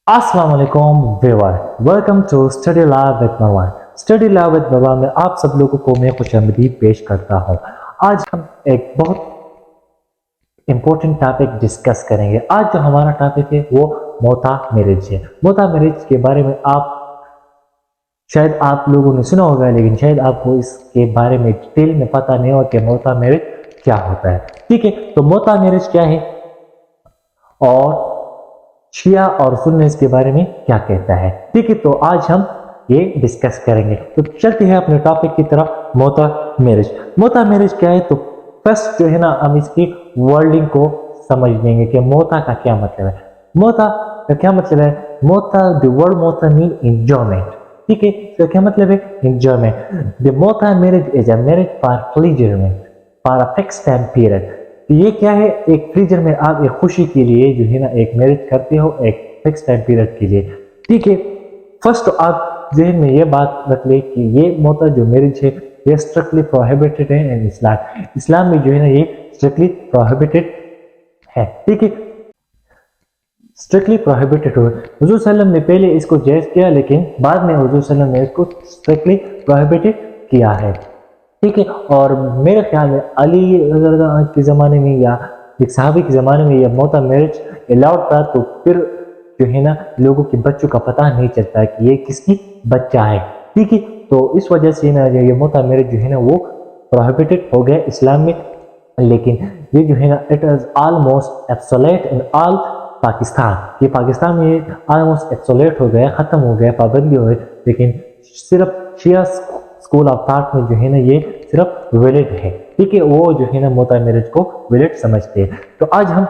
अस्सलाम वालेकुम viewer, welcome to study lab with Marwan. Study lab with Marwan में आप सब लोगों को मैं खुशामदीद पेश करता हूँ। आज हम एक बहुत इम्पोर्टेंट टॉपिक डिस्कस करेंगे। आज जो हमारा टॉपिक है वो मोता मैरिज है। मोता मैरिज के बारे में शायद आप लोगों ने सुना होगा, लेकिन शायद आपको इसके बारे में डिटेल में पता नहीं होगा कि मोता मैरिज क्या होता है। ठीक है, तो मोता मैरिज क्या है और शिया और सुन्नी इसके बारे में क्या कहता है। ठीक है, तो आज हम ये डिस्कस करेंगे। तो चलते हैं अपने टॉपिक की तरफ। मोता मैरिज। मोता मैरिज क्या है, तो फर्स्ट जो है ना हम इसकी वर्डिंग को समझ लेंगे कि मोता का क्या मतलब है। मोता का क्या मतलब है? मोता, द वर्ड मोता मीन एंजॉयमेंट। ठीक है, तो क्या मतलब है? एंजॉयमेंट। द मोता marriage is a marriage for pleasurement for a fixed time period. ये क्या है? एक फ्रीजर में आप एक खुशी के लिए जो है ना एक मैरिज करते हो, एक फिक्स टाइम पीरियड के लिए। ठीक है, फर्स्ट तो आप जहन में ये बात रख ले कि ये मोता जो मैरिज है ये स्ट्रिक्टली प्रोहिबिटेड है इन इस्लाम। इस्लाम में जो है ना ये स्ट्रिक्टली प्रोहिबिटेड है। ठीक है, स्ट्रिक्टली प्रोहिबिटेड हो। हुजूर सल्लम ने पहले इसको जायज किया, लेकिन बाद में हुजूर सल्लम ने इसको स्ट्रिक्टली प्रोहिबिटेड किया है। ठीक है, और मेरे ख्याल में अली के ज़माने में या एक सहाबी के ज़माने में यह मोता मैरिज अलाउड था, तो फिर जो है ना लोगों के बच्चों का पता नहीं चलता कि ये किसकी बच्चा है। ठीक है, तो इस वजह से ना ये मोता मैरिज जो है ना वो प्रोहिबिटेड हो गया इस्लाम में। लेकिन ये जो है ना it is almost absolute in all Pakistan. ये पाकिस्तान में ये ऑलमोस्ट एब्सोल्यूट हो गया, ख़त्म हो गया, पाबंदी हो गई। लेकिन सिर्फ शिया स्कूल ऑफ थॉट में जो है ना ये सिर्फ वैलिड है। ठीक है, वो जो है ना मोता मैरिज को वैलिड समझते हैं। तो आज हम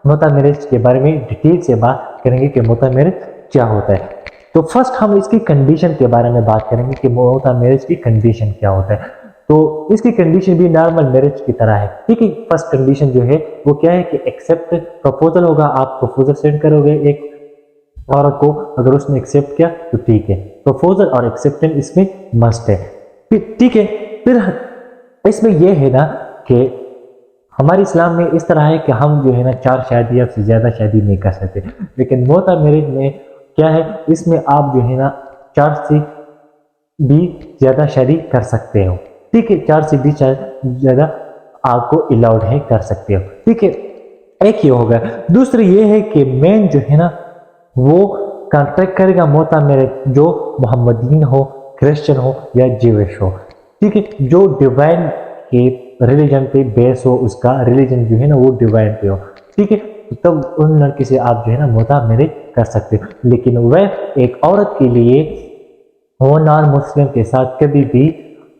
मोता मैरिज के बारे में डिटेल से बात करेंगे कि मोता मैरिज क्या होता है। तो फर्स्ट हम इसकी कंडीशन के बारे में बात करेंगे कि मोता मैरिज की कंडीशन क्या होता है। तो इसकी कंडीशन भी नॉर्मल मैरिज की तरह है। ठीक है, फर्स्ट कंडीशन जो है वो क्या है कि एक्सेप्ट प्रपोजल होगा। आप प्रपोजल सेंड करोगे एक औरत को, अगर उसने एक्सेप्ट किया तो ठीक है। प्रपोजल और एक्सेप्टेंस इसमें मस्ट है। ठीक है, फिर इसमें यह है ना कि हमारे इस्लाम में इस तरह है कि हम जो है ना 4 शादी या से ज़्यादा शादी नहीं कर सकते। लेकिन मोता मैरिज में क्या है, इसमें आप जो है ना 4 से भी ज़्यादा शादी कर सकते हो। ठीक है, 4 से भी ज़्यादा आपको अलाउड है, कर सकते हो। ठीक है, एक ये होगा। दूसरी ये है कि मेन जो है ना वो कॉन्ट्रैक्ट करेगा मोता मैरिज जो मोहम्मदीन हो, क्रिश्चियन हो या जीविश हो। ठीक है, जो डिवाइन के रिलीजन पे बेस हो, उसका रिलीजन जो है ना वो डिवाइन पे हो। ठीक है, तो तब उन लड़की से आप जो है ना मोता मैरिज कर सकते हो। लेकिन वह एक औरत के लिए वो नॉन मुस्लिम के साथ कभी भी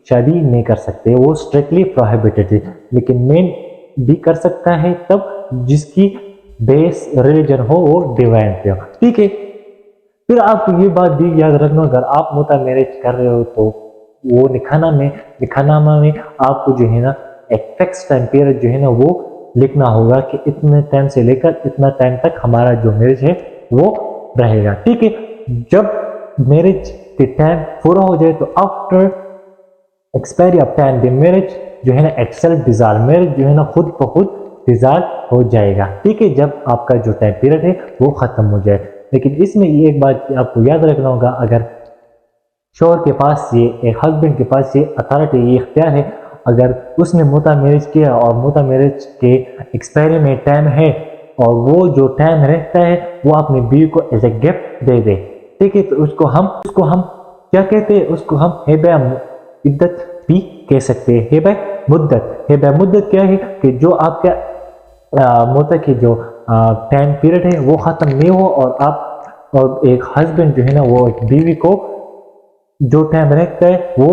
शादी नहीं कर सकते, वो स्ट्रिक्टली प्रोहिबिटेड है। लेकिन मेन भी कर सकता है तब जिसकी बेस रिलीजन हो वो डिवाइन पे हो। ठीक है, फिर आपको ये बात भी याद रखना, अगर आप मोता मैरिज कर रहे हो तो वो निखानामा में आपको जो है ना एक फिक्स टाइम पीरियड जो है ना वो लिखना होगा कि इतने टाइम से लेकर इतना टाइम तक हमारा जो मैरिज है वो रहेगा। ठीक है, जब मैरिज के टाइम पूरा हो जाए तो after expiry of time the marriage जो है ना एक्सेल्फ डिसॉल्व, मैरिज जो है ना खुद ब खुद डिसॉल्व हो जाएगा। ठीक है, जब आपका जो टाइम पीरियड है वो खत्म हो जाए। लेकिन इसमें ये एक बात आपको याद रखना होगा, अगर शोहर के पास ये एक हस्बैंड के पास ये अथॉरिटी, ये इख्तियार है, अगर उसने मोता मैरिज किया और मोता मैरिज के एक्सपायरी में टाइम है और वो जो टाइम रहता है वो अपनी बीवी को एज ए गिफ्ट दे दे। ठीक है, तो उसको हम क्या कहते हैं? उसको हम हेबा इद्दत भी कह सकते हैं, हेबा मुद्दत। हेबा मुद्दत क्या है कि जो आपका मोता की जो टाइम पीरियड है वो ख़त्म नहीं हो और एक हस्बैंड जो है ना वो एक बीवी को जो टाइम रखता है वो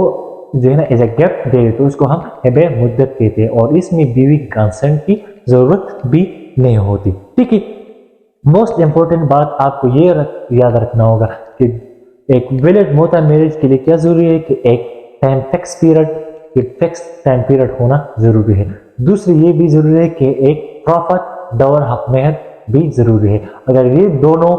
जो है ना एज ए गिफ्ट दे, तो उसको हम हेबे मुद्दत कहते हैं। और इसमें बीवी की कंसेंट की ज़रूरत भी नहीं होती। ठीक है, मोस्ट इंपॉर्टेंट बात आपको ये याद रखना होगा कि एक वैलिड मोता मैरिज के लिए क्या ज़रूरी है कि एक टाइम फिक्स टाइम पीरियड होना ज़रूरी है। दूसरी ये भी ज़रूरी है कि एक प्रॉपर दौर हक मेहर भी ज़रूरी है। अगर ये दोनों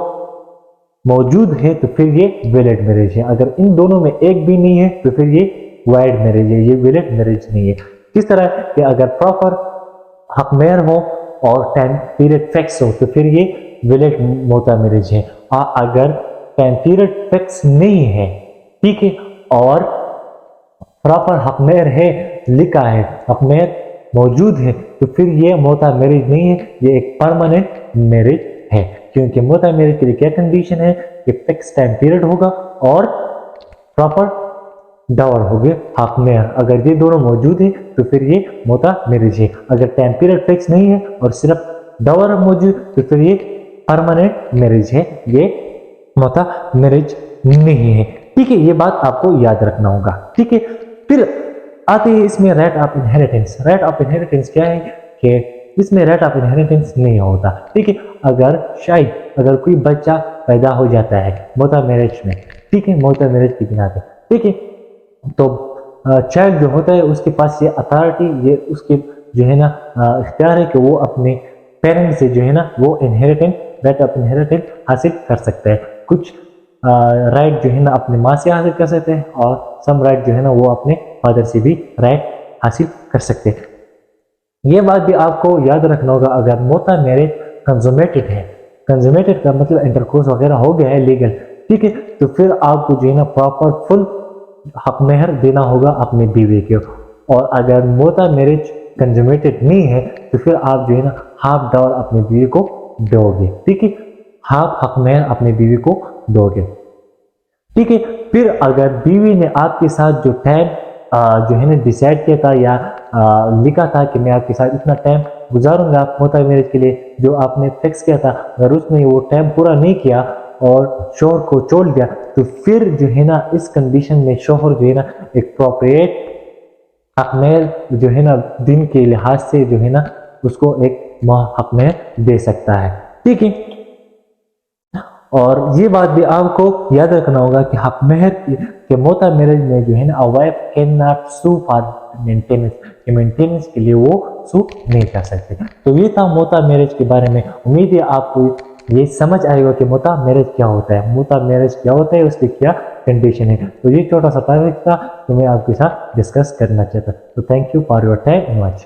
मौजूद है तो फिर ये वैलिड मैरिज है। अगर इन दोनों में एक भी नहीं है तो फिर ये वाइड मैरिज है, ये वैलिड मैरिज नहीं है। किस तरह कि अगर प्रॉपर हक मेहर हो और टाइम पीरियड फिक्स हो तो फिर ये वैलिड मोता मैरिज है। अगर टाइम पीरियड फिक्स नहीं है, ठीक है, और प्रॉपर हक मेहर है, लिखा है, हक मेहर मौजूद है, तो फिर ये मोता मैरिज नहीं है, ये एक परमानेंट मैरिज है। क्योंकि मोता मैरिज के लिए क्या कंडीशन है कि फिक्स टाइम पीरियड होगा और प्रॉपर डावर हो गए, हक मेहर। अगर ये दोनों मौजूद है तो फिर ये मोता मैरिज है। अगर टाइम पीरियड फिक्स नहीं है और सिर्फ डावर मौजूद तो फिर ये परमानेंट मैरिज है, ये मोता मैरिज नहीं है। ठीक है, ये बात आपको याद रखना होगा। ठीक है, फिर आते हैं इसमें right of inheritance. Right of inheritance क्या है कि इसमें राइट ऑफ इनहेरिटेंस नहीं होता। ठीक है, अगर कोई बच्चा पैदा हो जाता है मोता मैरिज में, ठीक है, मोता मैरिज की बिना पे, ठीक है, तो चाइल्ड जो होता है उसके पास ये अथॉरिटी, ये उसके जो है ना इख्तियार है कि वो अपने पेरेंट्स से जो है ना वो राइट ऑफ इनहेरिटेंस हासिल कर सकता है। कुछ राइट जो है ना अपनी माँ से हासिल कर सकते हैं और सम राइट जो है ना वो अपने फादर से भी राइट हासिल कर सकते हैं। ये बात भी आपको याद रखना होगा, अगर मोता मैरिज कंजुमेटेड है, कंजुमेटेड का मतलब इंटरकोर्स वगैरह हो गया है लीगल, ठीक है, तो फिर आपको जो है ना प्रॉपर फुल हक मेहर देना होगा अपने बीवी के। और अगर मोता मैरिज कंजुमेटेड नहीं है तो फिर आप जो है ना हाफ डावर अपनी बीवी को दोगे। ठीक है, हाफ हक मेहर अपनी बीवी को दोगे। ठीक है, फिर अगर बीवी ने आपके साथ जो टाइम जो है ना डिसाइड किया था या लिखा था कि मैं आपके साथ इतना टाइम गुजारूंगा मोता मैरिज के लिए, जो आपने फिक्स किया था, अगर उसने वो टाइम पूरा नहीं किया और शोहर को छोड़ दिया तो फिर जो है ना इस कंडीशन में शोहर जो है ना एक प्रोप्रिएट हक मेहर जो है ना दिन के लिहाज से जो है ना उसको एक हक मेहर दे सकता है। ठीक है, और ये बात भी आपको याद रखना होगा कि हक मेहर के मोता मैरिज में जो है ना a wife can not sue for maintenance के लिए वो सू नहीं कर सकते। तो ये था मोता मैरिज के बारे में। उम्मीद है आपको ये समझ आएगा कि मोता मैरिज क्या होता है, मोता मैरिज क्या होता है, उसकी क्या कंडीशन है। तो ये छोटा सा टॉपिक था तो मैं आपके साथ डिस्कस करना चाहता। तो thank you for your time and watch.